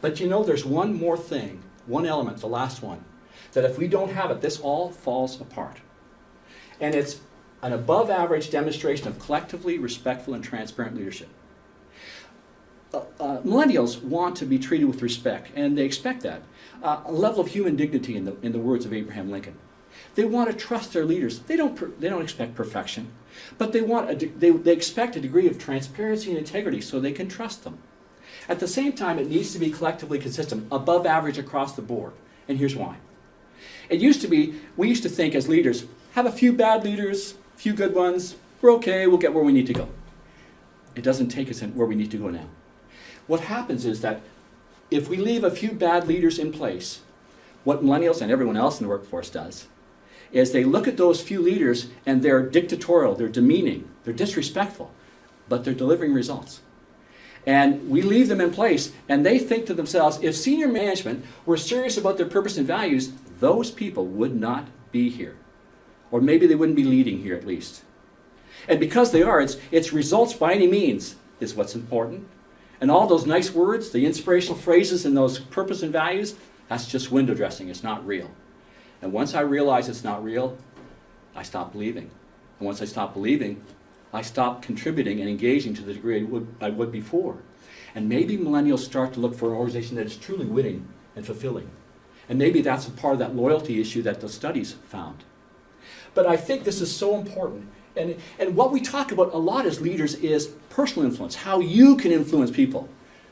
But you know, there's one more thing, one element, the last one, that if we don't have it, this all falls apart. And it's an above average demonstration of collectively respectful and transparent leadership. Millennials want to be treated with respect, and they expect that. A level of human dignity, in the words of Abraham Lincoln. They want to trust their leaders. They don't expect perfection, but they expect a degree of transparency and integrity so they can trust them. At the same time, it needs to be collectively consistent, above average across the board. And here's why. We used to think as leaders, have a few bad leaders, a few good ones, we're okay, we'll get where we need to go. It doesn't take us where we need to go now. What happens is that if we leave a few bad leaders in place, what millennials and everyone else in the workforce does is they look at those few leaders and they're dictatorial, they're demeaning, they're disrespectful, but they're delivering results. And we leave them in place and they think to themselves, if senior management were serious about their purpose and values, those people would not be here. Or maybe they wouldn't be leading here at least. And because they are, it's results by any means is what's important. And all those nice words, the inspirational phrases and those purpose and values, that's just window dressing, it's not real. And once I realize it's not real, I stop believing. And once I stop believing, I stop contributing and engaging to the degree I would before. And maybe millennials start to look for an organization that is truly winning and fulfilling. And maybe that's a part of that loyalty issue that the studies found. But I think this is so important. And what we talk about a lot as leaders is personal influence, how you can influence people.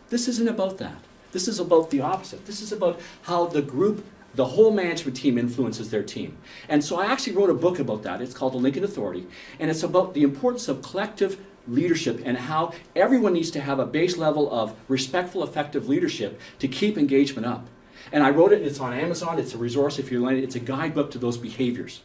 This isn't about that. This is about the opposite. This is about how the group, the whole management team influences their team. And so I actually wrote a book about that. It's called The Lincoln Authority. And it's about the importance of collective leadership and how everyone needs to have a base level of respectful, effective leadership to keep engagement up. And I wrote it, it's on Amazon, it's a resource if you're learning, it's a guidebook to those behaviors.